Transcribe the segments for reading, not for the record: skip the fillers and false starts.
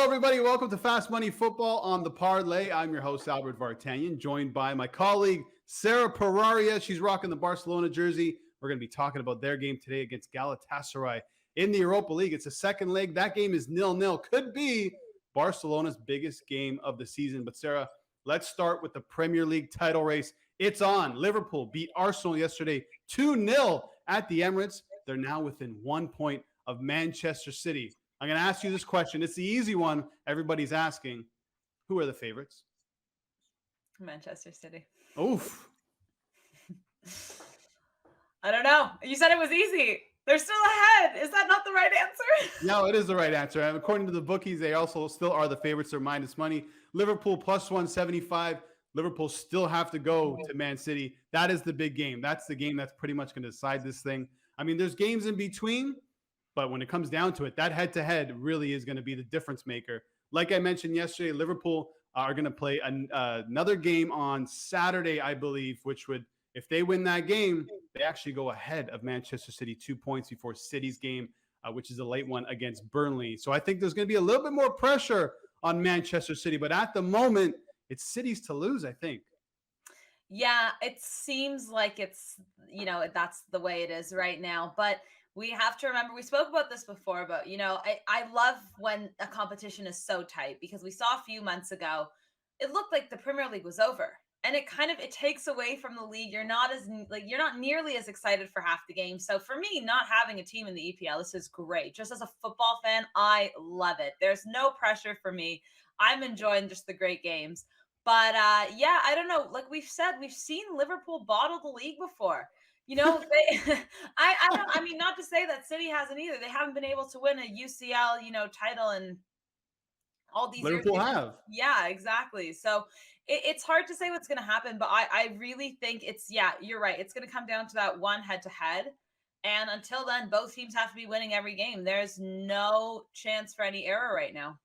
everybody. Welcome to Fast Money Football on the Parlay. I'm your host, Albert Vartanian, joined by my colleague, Sara Poraria. She's rocking the Barcelona jersey. We're going to be talking about their game today against Galatasaray in the Europa League. It's a second leg. That game is 0-0. Could be Barcelona's biggest game of the season. But, Sara, let's start with the Premier League title race. It's on. Liverpool beat Arsenal yesterday 2-0 at the Emirates. They're now within 1 point of Manchester City. I'm going to ask you this question. It's the easy one everybody's asking. Who are the favorites? Manchester City. Oof. I don't know. You said it was easy. They're still ahead. Is that not the right answer? No, it is the right answer. And according to the bookies, they also still are the favorites. They're minus money. Liverpool plus 175. Liverpool still have to go to Man City. That is the big game. That's the game that's pretty much going to decide this thing. I mean, there's games in between. But when it comes down to it, that head-to-head really is going to be the difference maker. Like I mentioned yesterday, Liverpool are going to play another game on Saturday, I believe, which would, if they win that game, they actually go ahead of Manchester City 2 points before City's game, which is a late one against Burnley. So I think there's going to be a little bit more pressure on Manchester City. But at the moment, it's City's to lose, I think. Yeah, it seems like it's, that's the way it is right now. But we have to remember, we spoke about this before, but, I love when a competition is so tight because we saw a few months ago, it looked like the Premier League was over and it takes away from the league. You're not nearly as excited for half the game. So for me, not having a team in the EPL, this is great. Just as a football fan, I love it. There's no pressure for me. I'm enjoying just the great games. But yeah, I don't know. Like we've seen Liverpool bottle the league before. I mean, not to say that City hasn't either. They haven't been able to win a UCL, title in all these years. Liverpool have. Yeah, exactly. So it's hard to say what's going to happen, but I really think you're right. It's going to come down to that one head-to-head. And until then, both teams have to be winning every game. There's no chance for any error right now.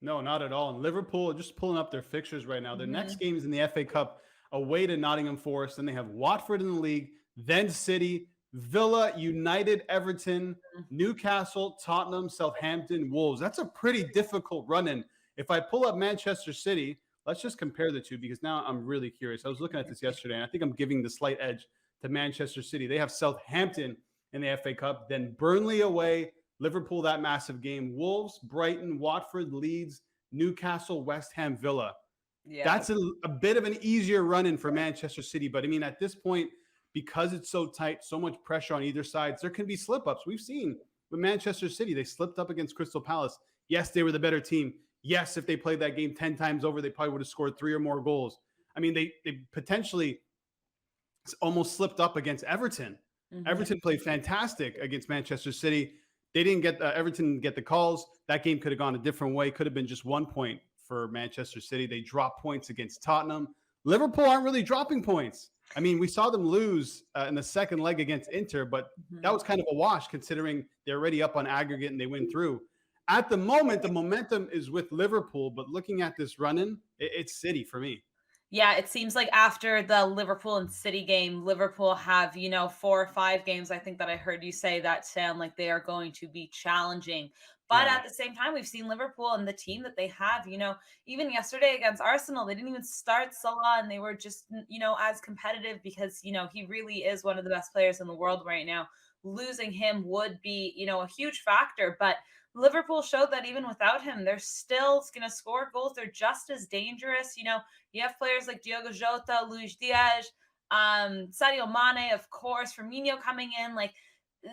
No, not at all. And Liverpool, just pulling up their fixtures right now. Their next game is in the FA Cup away to Nottingham Forest. Then they have Watford in the league. Then City, Villa, United, Everton, Newcastle, Tottenham, Southampton, Wolves. That's a pretty difficult run-in. If I pull up Manchester City, let's just compare the two because now I'm really curious. I was looking at this yesterday, and I think I'm giving the slight edge to Manchester City. They have Southampton in the FA Cup, then Burnley away, Liverpool, that massive game, Wolves, Brighton, Watford, Leeds, Newcastle, West Ham, Villa. Yeah. That's a bit of an easier run-in for Manchester City. But, I mean, at this point, because it's so tight, so much pressure on either side, there can be slip-ups. We've seen with Manchester City, they slipped up against Crystal Palace. Yes, they were the better team. Yes, if they played that game 10 times over, they probably would have scored 3 or more goals. I mean, they potentially almost slipped up against Everton. Everton played fantastic against Manchester City. They didn't get Everton get the calls. That game could have gone a different way. Could have been just 1 point for Manchester City. They dropped points against Tottenham. Liverpool aren't really dropping points. I mean, we saw them lose in the second leg against Inter, but that was kind of a wash considering they're already up on aggregate and they went through. At the moment, the momentum is with Liverpool, but looking at this run-in, it's City for me. Yeah, it seems like after the Liverpool and City game, Liverpool have, 4 or 5 games, I think that I heard you say that sound like they are going to be challenging. But at the same time, we've seen Liverpool and the team that they have, even yesterday against Arsenal, they didn't even start Salah and they were just, as competitive because, he really is one of the best players in the world right now. Losing him would be, a huge factor. But Liverpool showed that even without him, they're still going to score goals. They're just as dangerous. You have players like Diogo Jota, Luis Diaz, Sadio Mane, of course, Firmino coming in. Like,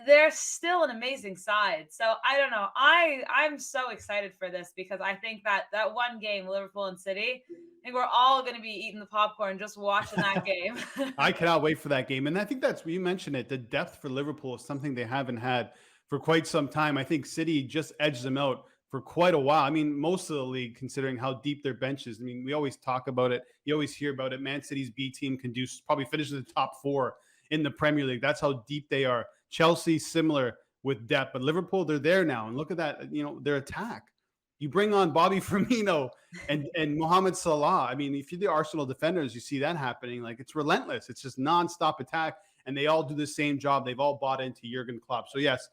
they're still an amazing side. So I don't know. I'm so excited for this because I think that one game, Liverpool and City, I think we're all going to be eating the popcorn just watching that game. I cannot wait for that game. And I think you mentioned it. The depth for Liverpool is something they haven't had for quite some time. I think City just edged them out for quite a while. I mean, most of the league, considering how deep their bench is. I mean, we always talk about it. You always hear about it. Man City's B team can probably finish in the top 4 in the Premier League. That's how deep they are. Chelsea, similar with depth, but Liverpool, they're there now. And look at that, their attack. You bring on Bobby Firmino and Mohamed Salah. I mean, if you're the Arsenal defenders, you see that happening. Like, it's relentless. It's just nonstop attack, and they all do the same job. They've all bought into Jurgen Klopp. So, yes,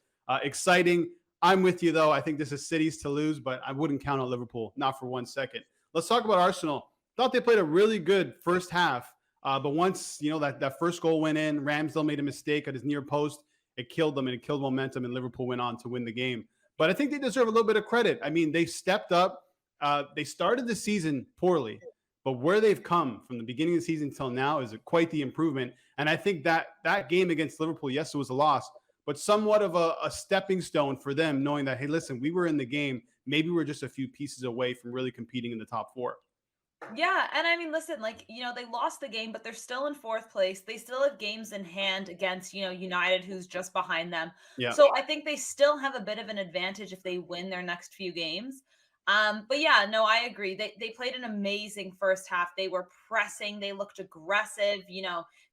exciting. I'm with you, though. I think this is City's to lose, but I wouldn't count on Liverpool, not for 1 second. Let's talk about Arsenal. Thought they played a really good first half, but once that first goal went in, Ramsdale made a mistake at his near post. It killed them and it killed momentum, and Liverpool went on to win the game. But I think they deserve a little bit of credit. I mean, they stepped up. They started the season poorly, but where they've come from the beginning of the season until now is quite the improvement. And I think that game against Liverpool, yes, it was a loss, but somewhat of a stepping stone for them, knowing that, hey, listen, we were in the game. Maybe we're just a few pieces away from really competing in the top 4. Yeah, and I mean, listen, like, they lost the game, but they're still in fourth place. They still have games in hand against, United, who's just behind them. Yeah. So I think they still have a bit of an advantage if they win their next few games. But yeah, no, I agree. They played an amazing first half. They were pressing, they looked aggressive,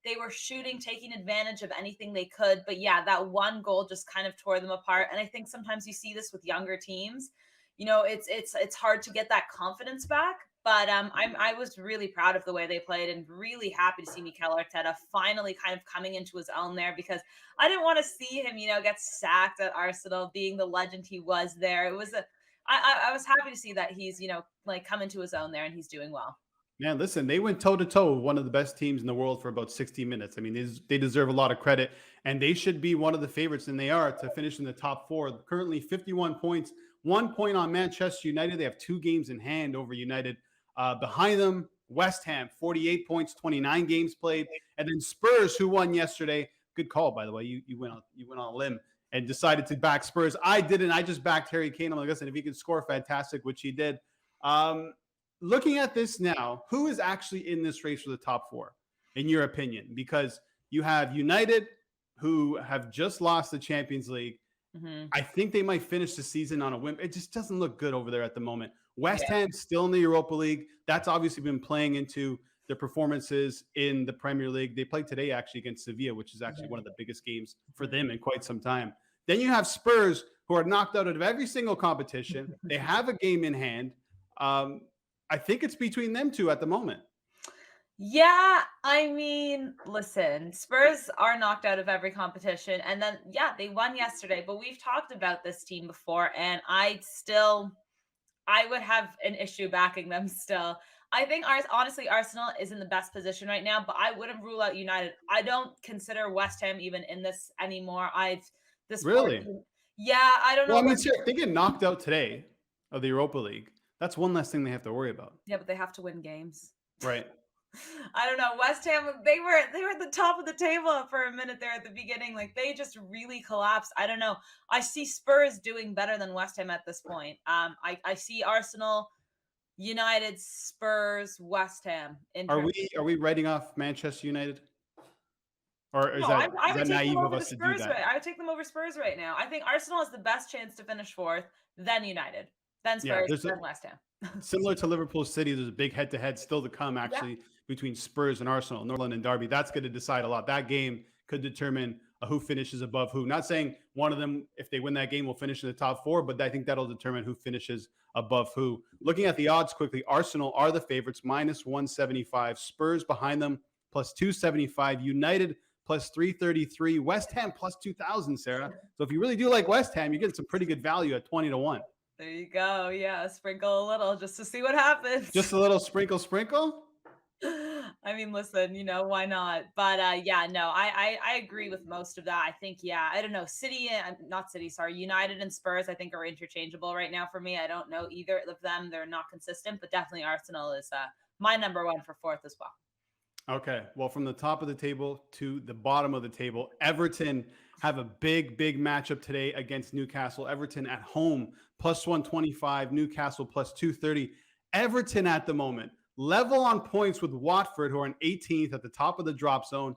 they were shooting, taking advantage of anything they could. But yeah, that one goal just kind of tore them apart. And I think sometimes you see this with younger teams. It's hard to get that confidence back. But I was really proud of the way they played and really happy to see Mikel Arteta finally kind of coming into his own there, because I didn't want to see him, get sacked at Arsenal, being the legend he was there. I was happy to see that he's, like, come into his own there and he's doing well. Man, listen, they went toe to toe with one of the best teams in the world for about 60 minutes. I mean, they deserve a lot of credit, and they should be one of the favorites, and they are, to finish in the top 4. Currently 51 points, 1 point on Manchester United. They have 2 games in hand over United. Behind them, West Ham, 48 points, 29 games played. And then Spurs, who won yesterday. Good call, by the way. You went on a limb and decided to back Spurs. I didn't. I just backed Harry Kane. I'm like, listen, if he could score, fantastic, which he did. Looking at this now, who is actually in this race for the top 4, in your opinion? Because you have United, who have just lost the Champions League. Mm-hmm. I think they might finish the season on a win. It just doesn't look good over there at the moment. West Ham still in the Europa League. That's obviously been playing into their performances in the Premier League. They played today actually against Sevilla, which is actually one of the biggest games for them in quite some time. Then you have Spurs, who are knocked out of every single competition. They have a game in hand. I think it's between them two at the moment. Yeah, I mean, listen, Spurs are knocked out of every competition. And then, yeah, they won yesterday, but we've talked about this team before, and I would have an issue backing them still. I think, honestly, Arsenal is in the best position right now, but I wouldn't rule out United. I don't consider West Ham even in this anymore. Really? Yeah, I don't know. Well, I mean, if they get knocked out today of the Europa League, that's one less thing they have to worry about. Yeah, but they have to win games. Right. I don't know. West Ham, they were at the top of the table for a minute there at the beginning. Like, they just really collapsed. I don't know. I see Spurs doing better than West Ham at this point. I see Arsenal, United, Spurs, West Ham. Are we writing off Manchester United? Or is that naive of us to do that? I would take them over Spurs right now. I think Arsenal has the best chance to finish 4th, then United, then Spurs, then West Ham. Similar to Liverpool City, there's a big head-to-head still to come, actually, between Spurs and Arsenal, North London derby. That's going to decide a lot. That game could determine who finishes above who. Not saying one of them, if they win that game, will finish in the top 4, but I think that'll determine who finishes above who. Looking at the odds quickly, Arsenal are the favorites, minus 175. Spurs behind them, plus 275. United, plus 333. West Ham, plus 2,000, Sarah. So if you really do like West Ham, you're getting some pretty good value at 20-1. There you go. Yeah, sprinkle a little just to see what happens. Just a little sprinkle? I mean, listen, why not? But yeah, no, I agree with most of that. I think, yeah, I don't know. United and Spurs, I think, are interchangeable right now for me. I don't know either of them. They're not consistent, but definitely Arsenal is my number 1 for 4th as well. Okay. Well, from the top of the table to the bottom of the table, Everton have a big matchup today against Newcastle. Everton at home, plus 125. Newcastle, plus 230. Everton at the moment, level on points with Watford, who are in 18th at the top of the drop zone.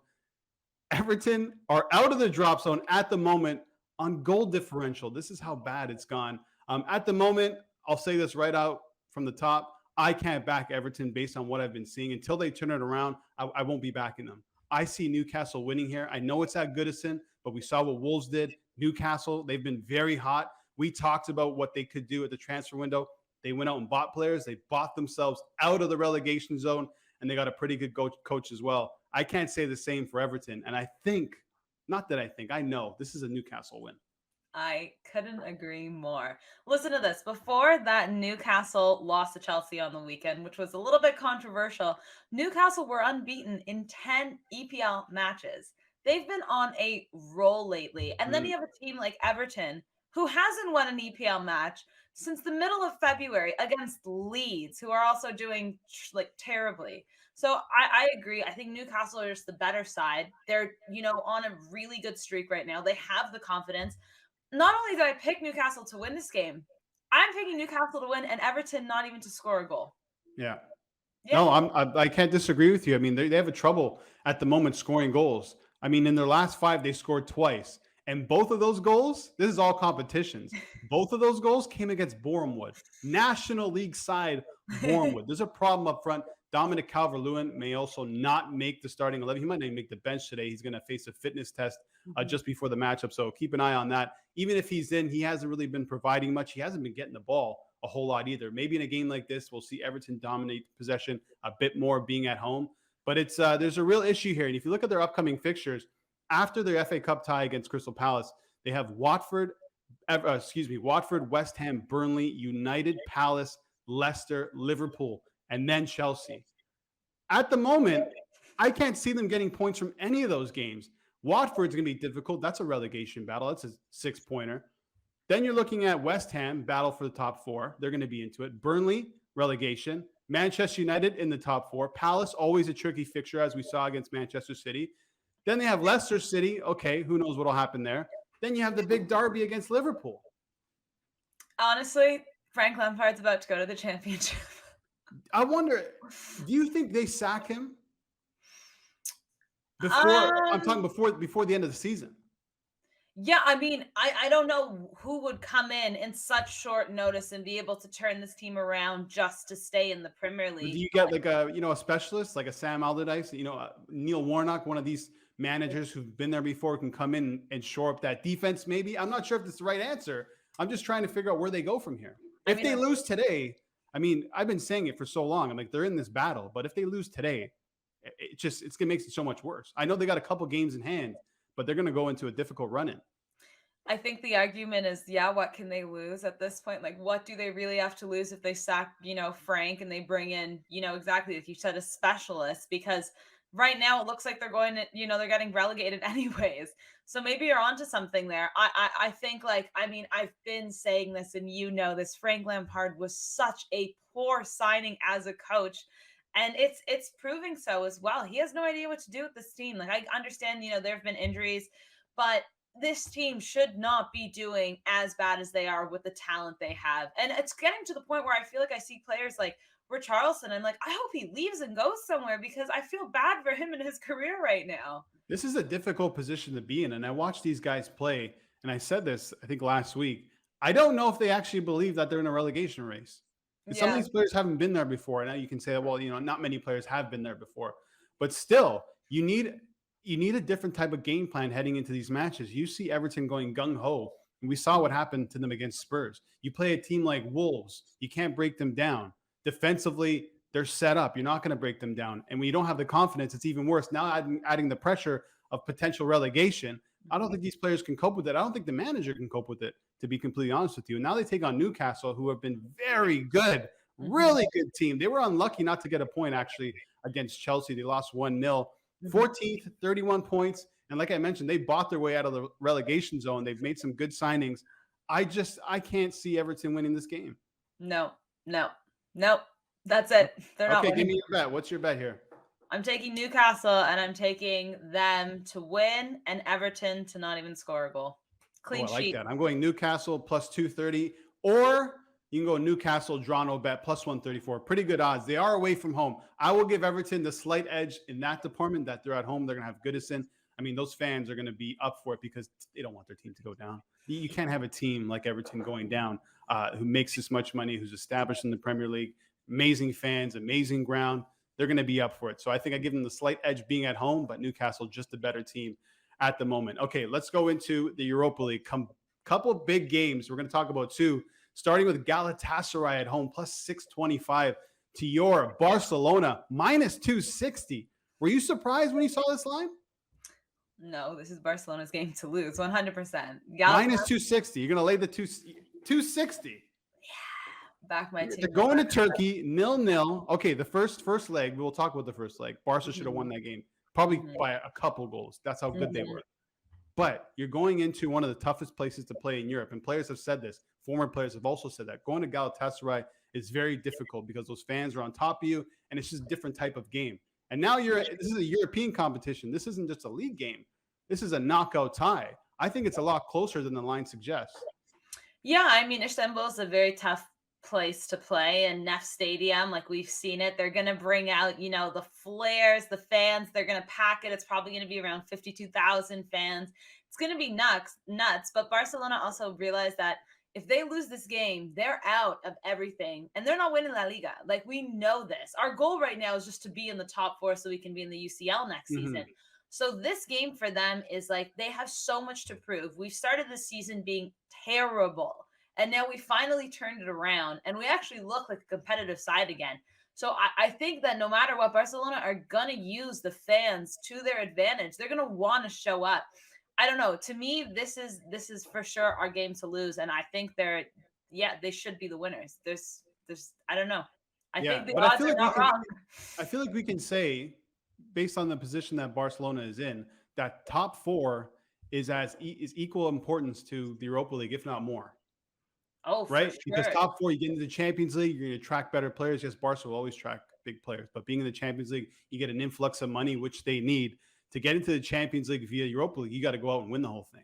Everton are out of the drop zone at the moment on goal differential. This is how bad it's gone. At the moment, I'll say this right out from the top. I can't back Everton based on what I've been seeing. Until they turn it around, I won't be backing them. I see Newcastle winning here. I know it's at Goodison, but we saw what Wolves did. Newcastle, they've been very hot. We talked about what they could do at the transfer window. They went out and bought players. They bought themselves out of the relegation zone, and they got a pretty good coach as well. I can't say the same for Everton. And I know this is a Newcastle win. I couldn't agree more. Listen to this. Before that Newcastle lost to Chelsea on the weekend, which was a little bit controversial, Newcastle were unbeaten in 10 EPL matches. They've been on a roll lately. And then Mm, you have a team like Everton, who hasn't won an EPL match since the middle of February against Leeds, who are also doing like terribly. So I agree. I think Newcastle are just the better side. They're, on a really good streak right now. They have the confidence. Not only did I pick Newcastle to win this game, I'm picking Newcastle to win and Everton not even to score a goal. yeah. Yeah. No, I can't disagree with you. I mean, they have a trouble at the moment scoring goals. I mean, in their last 5, they scored twice. And both of those goals, this is all competitions. Both of those goals came against Bournemouth, National League side Bournemouth. There's a problem up front. Dominic Calvert-Lewin may also not make the starting 11. He might not even make the bench today. He's going to face a fitness test just before the matchup. So keep an eye on that. Even if he's in, he hasn't really been providing much. He hasn't been getting the ball a whole lot either. Maybe in a game like this, we'll see Everton dominate possession a bit more being at home. But it's there's a real issue here. And if you look at their upcoming fixtures, after their FA Cup tie against Crystal Palace, they have Watford, West Ham, Burnley, United, Palace, Leicester, Liverpool, and then Chelsea. At the moment, I can't see them getting points from any of those games. Watford's going to be difficult. That's a relegation battle. That's a 6-pointer. Then you're looking at West Ham, battle for the top 4. They're going to be into it. Burnley, relegation. Manchester United in the top 4. Palace, always a tricky fixture, as we saw against Manchester City. Then they have Leicester City. Okay, who knows what will happen there. Then you have the big derby against Liverpool. Honestly, Frank Lampard's about to go to the championship. I wonder, do you think they sack him? I'm talking before the end of the season. Yeah, I mean, I don't know who would come in such short notice and be able to turn this team around just to stay in the Premier League. Do you get like a specialist like a Sam Allardyce, Neil Warnock, one of these managers who've been there before, can come in and shore up that defense? Maybe. I'm not sure if it's the right answer. I'm just trying to figure out where they go from here. If they lose today, I mean, I've been saying it for so long. I'm like, they're in this battle, but if they lose today, it's gonna make it so much worse. I know they got a couple games in hand, but they're gonna go into a difficult run-in. I think the argument is, what can they lose at this point? Like, what do they really have to lose if they sack, Frank, and they bring in, exactly like you said, a specialist? Because right now it looks like they're going to, they're getting relegated anyways. So maybe you're onto something there. I think, I've been saying this, and this, Frank Lampard was such a poor signing as a coach. And it's proving so as well. He has no idea what to do with this team. Like, I understand, there have been injuries, but this team should not be doing as bad as they are with the talent they have. And it's getting to the point where I feel like I see players like Richarlison. I'm like, I hope he leaves and goes somewhere because I feel bad for him in his career right now. This is a difficult position to be in. And I watched these guys play, and I said this, I think, last week. I don't know if they actually believe that they're in a relegation race. And some of these players haven't been there before. Now you can say, well, not many players have been there before. But still, you need a different type of game plan heading into these matches. You see Everton going gung-ho, and we saw what happened to them against Spurs. You play a team like Wolves, you can't break them down. Defensively, they're set up. You're not going to break them down. And when you don't have the confidence, it's even worse. Now adding the pressure of potential relegation, I don't think these players can cope with it. I don't think the manager can cope with it, to be completely honest with you. And now they take on Newcastle, who have been very good, really good team. They were unlucky not to get a point, actually, against Chelsea. They lost 1-0. 14th, 31 points. And like I mentioned, they bought their way out of the relegation zone. They've made some good signings. I can't see Everton winning this game. No. That's it. They're not winning. Give me your bet. What's your bet here? I'm taking Newcastle, and I'm taking them to win and Everton to not even score a goal. Clean sheet. I like that. I'm going Newcastle plus 230, or you can go Newcastle draw no bet plus 134. Pretty good odds. They are away from home. I will give Everton the slight edge in that department, that they're at home. They're going to have Goodison. I mean, those fans are going to be up for it because they don't want their team to go down. You can't have a team like Everton going down who makes this much money, who's established in the Premier League. Amazing fans, amazing ground. They're going to be up for it. So I think I give them the slight edge being at home, but Newcastle just a better team at the moment. Okay, let's go into the Europa League. Couple big games. We're going to talk about two, starting with Galatasaray at home, plus 625 to your Barcelona, minus 260. Were you surprised when you saw this line? No, this is Barcelona's game to lose 100%. Minus 260. You're going to lay the 260. Back my team. They're going to Turkey, 0-0. Okay, the first leg, we'll talk about the first leg. Barca should have won that game, probably by a couple goals. That's how good they were. But you're going into one of the toughest places to play in Europe, and players have said this. Former players have also said that. Going to Galatasaray is very difficult because those fans are on top of you, and it's just a different type of game. And now this is a European competition. This isn't just a league game. This is a knockout tie. I think it's a lot closer than the line suggests. Yeah, I mean, Istanbul is a very tough place to play, and Nef Stadium, like we've seen it, they're going to bring out, the flares, the fans, they're going to pack it. It's probably going to be around 52,000 fans. It's going to be nuts. But Barcelona also realized that if they lose this game, they're out of everything, and they're not winning La Liga. Like, we know this. Our goal right now is just to be in the top 4 so we can be in the UCL next season. So this game for them is like, they have so much to prove. We've started this season being terrible, and now we finally turned it around, and we actually look like a competitive side again. So I think that no matter what, Barcelona are going to use the fans to their advantage. They're going to want to show up. I don't know. To me, this is for sure our game to lose, and I think they should be the winners. There's I don't know. I think the odds are not wrong. I feel like we can say, based on the position that Barcelona is in, that top 4 is equal importance to the Europa League, if not more. Oh, right? Sure. Because top 4, you get into the Champions League, you're going to attract better players. Yes, Barca will always track big players, but being in the Champions League, you get an influx of money, which they need. To get into the Champions League via Europa League, you got to go out and win the whole thing.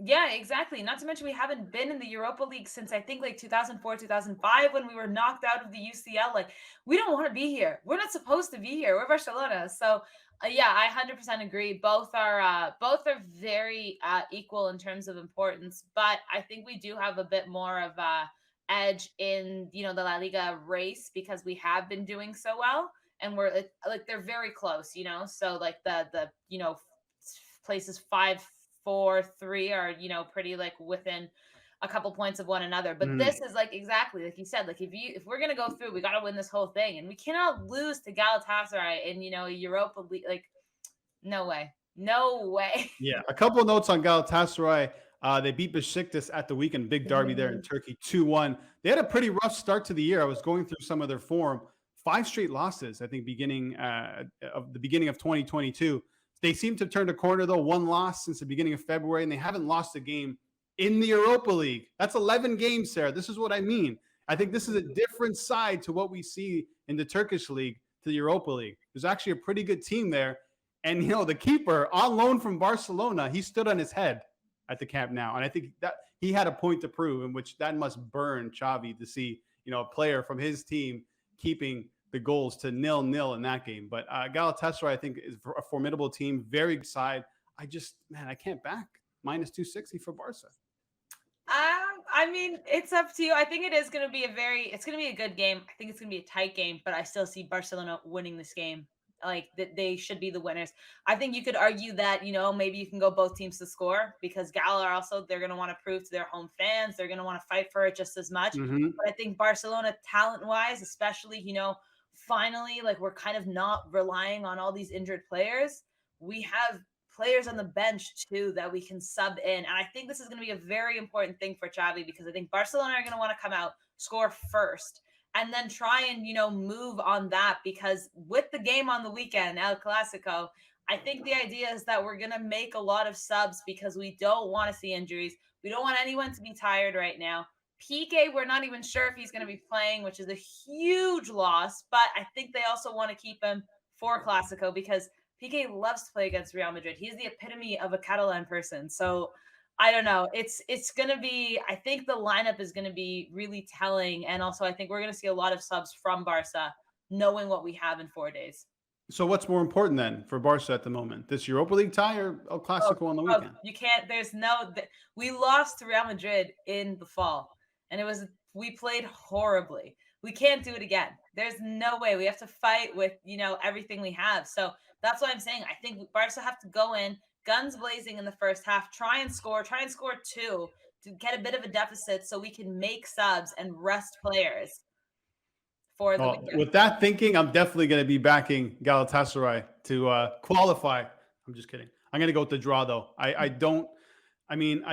Yeah, exactly. Not to mention we haven't been in the Europa League since I think like 2004, 2005 when we were knocked out of the UCL. Like, we don't want to be here. We're not supposed to be here. We're Barcelona. So yeah, I 100% agree. Both are very equal in terms of importance, but I think we do have a bit more of a edge in the La Liga race because we have been doing so well, and we're like they're very close. So like the places 5, 4, 3 are pretty like within a couple points of one another. But this is like exactly like you said, like if we're gonna go through, we got to win this whole thing, and we cannot lose to Galatasaray in Europa League. Like, no way. Yeah, a couple of notes on Galatasaray. They beat Besiktas at the weekend, big derby there in Turkey, 2-1. They had a pretty rough start to the year. I was going through some of their form. 5 straight losses, I think, beginning of 2022. They seem to have turned a corner, though. 1 loss since the beginning of February, and they haven't lost a game in the Europa League. That's 11 games, Sarah. This is what I mean. I think this is a different side to what we see in the Turkish league to the Europa League. There's actually a pretty good team there. And, the keeper on loan from Barcelona, he stood on his head at the Camp Nou. And I think that he had a point to prove, in which that must burn Xavi to see, a player from his team keeping the goals to 0-0 in that game. But Galatasaray, I think, is a formidable team, very good side. I can't back minus 260 for Barca. I mean, it's up to you. I think it is going to be a good game. I think it's going to be a tight game, but I still see Barcelona winning this game. Like, they should be the winners. I think you could argue that, maybe you can go both teams to score, because Gala are also, they're going to want to prove to their home fans. They're going to want to fight for it just as much. But I think Barcelona, talent-wise, especially, finally, like, we're kind of not relying on all these injured players. We have players on the bench too that we can sub in, and I think this is going to be a very important thing for Xavi, because I think Barcelona are going to want to come out, score first, and then try and move on that, because with the game on the weekend, El Clasico, I think the idea is that we're going to make a lot of subs because we don't want to see injuries. We don't want anyone to be tired right now. Piqué, we're not even sure if he's going to be playing, which is a huge loss, but I think they also want to keep him for Clasico, because Piqué loves to play against Real Madrid. He's the epitome of a Catalan person. So I don't know. It's going to be, I think the lineup is going to be really telling. And also I think we're going to see a lot of subs from Barca, knowing what we have in 4 days. So what's more important then for Barca at the moment? This Europa League tie or El Clasico on the weekend? You can't, we lost to Real Madrid in the fall, and we played horribly. We can't do it again. There's no way. We have to fight with, everything we have. So that's what I'm saying. I think Barca have to go in guns blazing in the first half, try and score 2 to get a bit of a deficit so we can make subs and rest players for the weekend. With that thinking, I'm definitely going to be backing Galatasaray to qualify. I'm just kidding. I'm going to go with the draw, though. I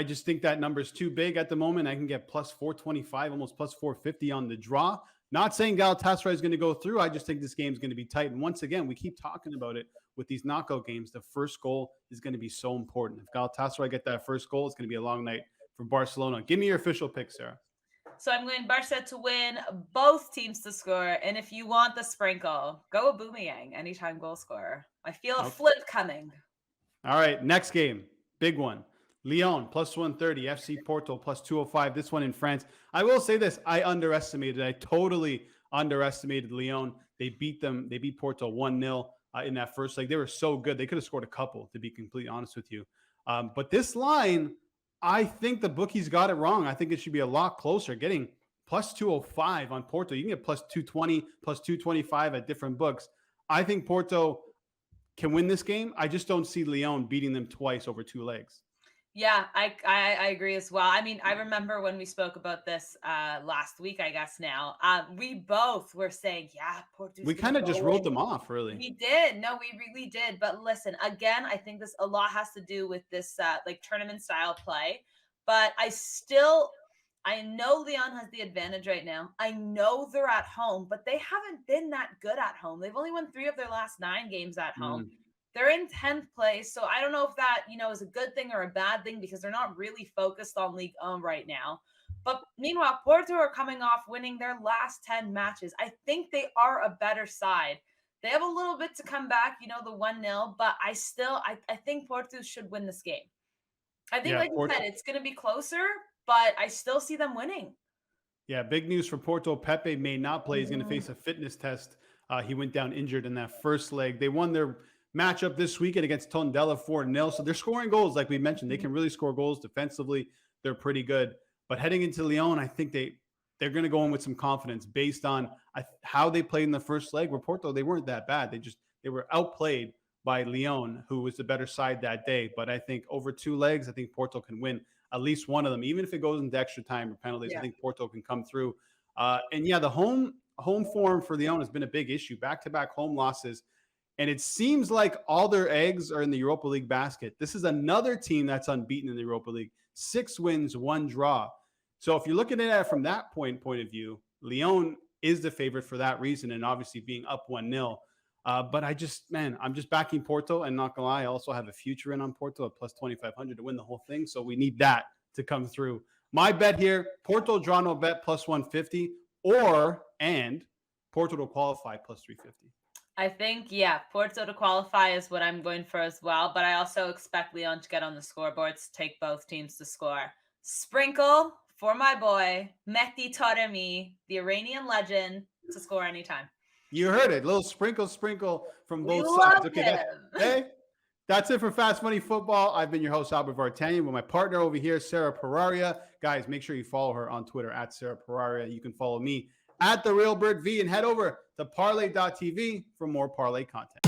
just think that number's too big at the moment. I can get plus 425, almost plus 450 on the draw. Not saying Galatasaray is going to go through. I just think this game is going to be tight. And once again, we keep talking about it with these knockout games. The first goal is going to be so important. If Galatasaray get that first goal, it's going to be a long night for Barcelona. Give me your official pick, Sarah. So I'm going Barca to win, both teams to score. And if you want the sprinkle, go Aubameyang, anytime goal scorer. I feel a flip coming. All right, next game, big one. Lyon plus 130, FC Porto plus 205. This one in France. I will say this: I totally underestimated Lyon. They beat Porto 1-0 in that first leg. They were so good. They could have scored a couple, to be completely honest with you. But this line, I think the bookies got it wrong. I think it should be a lot closer. Getting plus 205 on Porto. You can get plus 220, plus 225 at different books. I think Porto can win this game. I just don't see Lyon beating them twice over 2 legs. Yeah, I agree as well. I mean, I remember when we spoke about this last week, I guess now, we both were saying, yeah, Porto's we kind of just wrote them off, really. We did. No, we really did. But listen, again, I think this a lot has to do with this like tournament style play. But I know Lyon has the advantage right now. I know they're at home, but they haven't been that good at home. They've only won 3 of their last 9 games at home. They're in 10th place. So I don't know if that, is a good thing or a bad thing because they're not really focused on Ligue 1 right now. But meanwhile, Porto are coming off winning their last 10 matches. I think they are a better side. They have a little bit to come back, the 1-0, but I think Porto should win this game. I think, you said, it's going to be closer, but I still see them winning. Yeah, big news for Porto. Pepe may not play. He's going to face a fitness test. He went down injured in that first leg. They won their matchup this weekend against Tondela 4-0. So they're scoring goals, like we mentioned. They can really score goals defensively. They're pretty good. But heading into Lyon, I think they're going to go in with some confidence based on how they played in the first leg. Where Porto, they weren't that bad. They were outplayed by Lyon, who was the better side that day. But I think over 2 legs, I think Porto can win at least one of them. Even if it goes into extra time or penalties, I think Porto can come through. The home form for Lyon has been a big issue. Back-to-back home losses. And it seems like all their eggs are in the Europa League basket. This is another team that's unbeaten in the Europa League. 6 wins, 1 draw. So if you're looking at it from that point of view, Lyon is the favorite for that reason, and obviously being up 1-0. But I'm just backing Porto, and not gonna lie, I also have a future in on Porto at plus 2,500 to win the whole thing. So we need that to come through. My bet here: Porto draw no bet plus 150, and Porto to qualify plus 350. I think, Porto to qualify is what I'm going for as well. But I also expect Lyon to get on the scoreboards, take both teams to score. Sprinkle for my boy, Mehdi Taremi, the Iranian legend, to score anytime. You heard it. Little sprinkle from both sides. Okay, that's it for Fast Money Football. I've been your host, Albert Vartanian, with my partner over here, Sara Poraria. Guys, make sure you follow her on Twitter at Sara Poraria. You can follow me at The Real Bird V, and head over to parlay.tv for more parlay content.